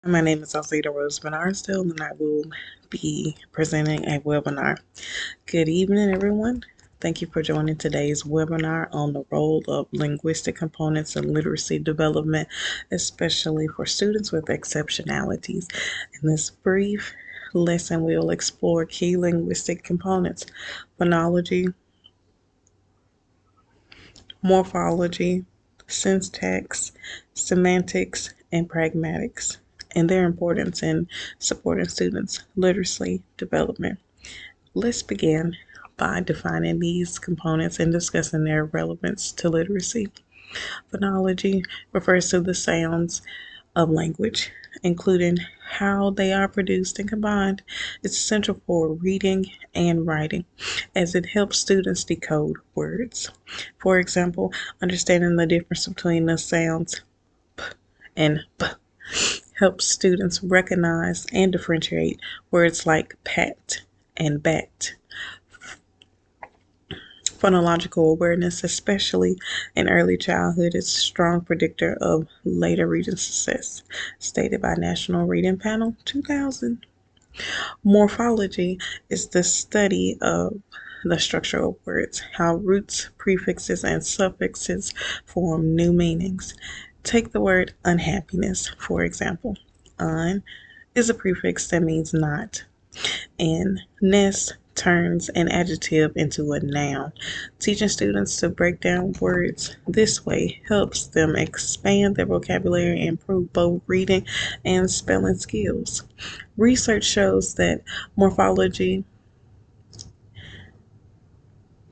My name is Alzada-Rose and I will be presenting a webinar. Good evening, everyone. Thank you for joining today's webinar on the role of linguistic components in literacy development, especially for students with exceptionalities. In this brief lesson, we will explore key linguistic components: phonology, morphology, syntax, semantics, and pragmatics, and their importance in supporting students' literacy development. Let's begin by defining these components and discussing their relevance to literacy. Phonology refers to the sounds of language, including how they are produced and combined. It's essential for reading and writing as it helps students decode words. For example, understanding the difference between the sounds p and b helps students recognize and differentiate words like pat and bat. Phonological awareness, especially in early childhood, is a strong predictor of later reading success, stated by National Reading Panel 2000. Morphology is the study of the structure of words, how roots, prefixes, and suffixes form new meanings. Take the word unhappiness, for example. Un is a prefix that means not, and ness turns an adjective into a noun. Teaching students to break down words this way helps them expand their vocabulary and improve both reading and spelling skills. Research shows that morphology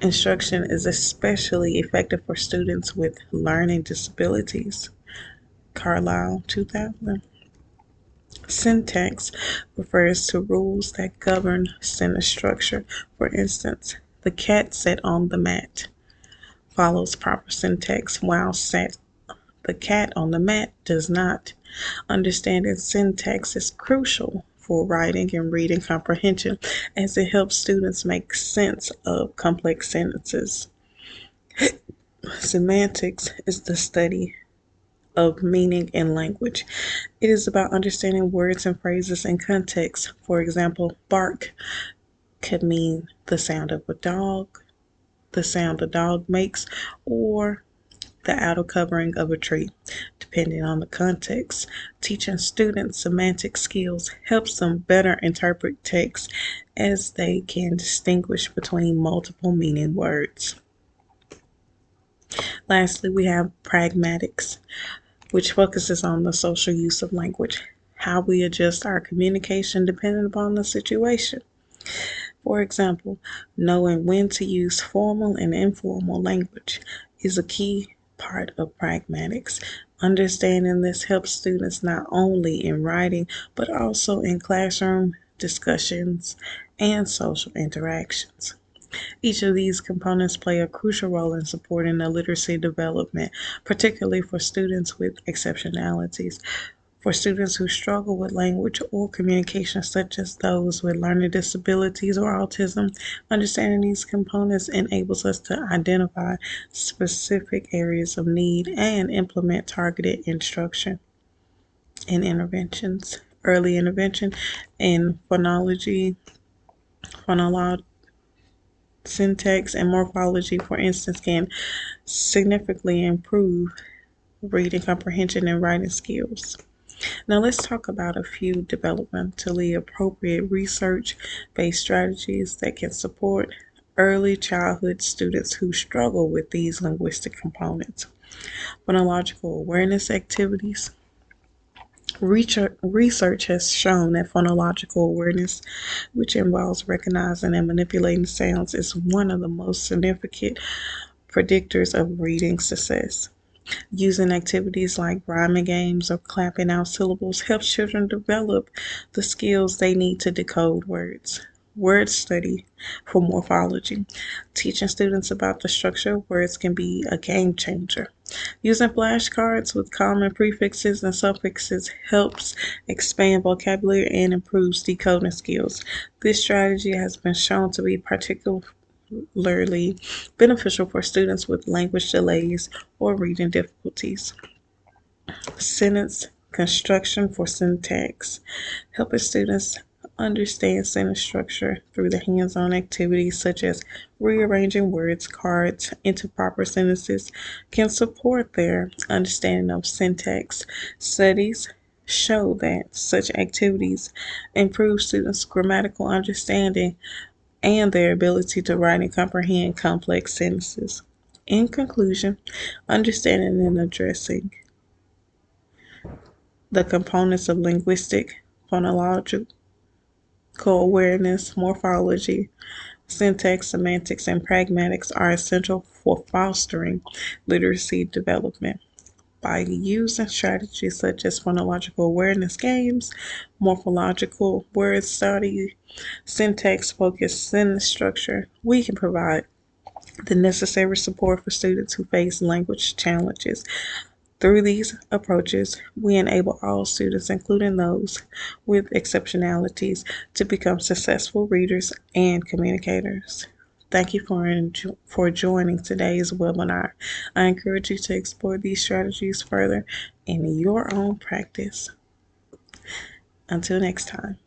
instruction is especially effective for students with learning disabilities. Carlisle, 2000. Syntax refers to rules that govern sentence structure. For instance, the cat sat on the mat follows proper syntax, while sat the cat on the mat does not. Understanding syntax is crucial for writing and reading comprehension as it helps students make sense of complex sentences. Semantics is the study of meaning in language. It is about understanding words and phrases in context. For example, bark could mean the sound of a dog, the sound a dog makes, or the outer covering of a tree, depending on the context. Teaching students semantic skills helps them better interpret text as they can distinguish between multiple meaning words. Lastly, we have pragmatics, which focuses on the social use of language, how we adjust our communication depending upon the situation. For example, knowing when to use formal and informal language is a key part of pragmatics. Understanding this helps students not only in writing, but also in classroom discussions and social interactions. Each of these components play a crucial role in supporting the literacy development, particularly for students with exceptionalities. For students who struggle with language or communication, such as those with learning disabilities or autism, understanding these components enables us to identify specific areas of need and implement targeted instruction and interventions. Early intervention in phonology, syntax, and morphology, for instance, can significantly improve reading comprehension and writing skills. Now let's talk about a few developmentally appropriate research-based strategies that can support early childhood students who struggle with these linguistic components. Phonological awareness activities. Research has shown that phonological awareness, which involves recognizing and manipulating sounds, is one of the most significant predictors of reading success. Using activities like rhyming games or clapping out syllables helps children develop the skills they need to decode words. Word study for morphology. Teaching students about the structure of words can be a game changer. Using flashcards with common prefixes and suffixes helps expand vocabulary and improves decoding skills. This strategy has been shown to be particularly beneficial for students with language delays or reading difficulties. Sentence Construction for syntax, helping students understand sentence structure through the hands-on activities such as rearranging words cards into proper sentences can support their understanding of syntax. Studies show that such activities improve students' grammatical understanding and their ability to write and comprehend complex sentences. In conclusion, understanding and addressing the components of linguistic, phonological awareness, morphology, syntax, semantics, and pragmatics are essential for fostering literacy development. By using strategies such as phonological awareness games, morphological word study, syntax focused sentence structure, we can provide the necessary support for students who face language challenges. Through these approaches, we enable all students, including those with exceptionalities, to become successful readers and communicators. Thank you for joining today's webinar. I encourage you to explore these strategies further in your own practice. Until next time.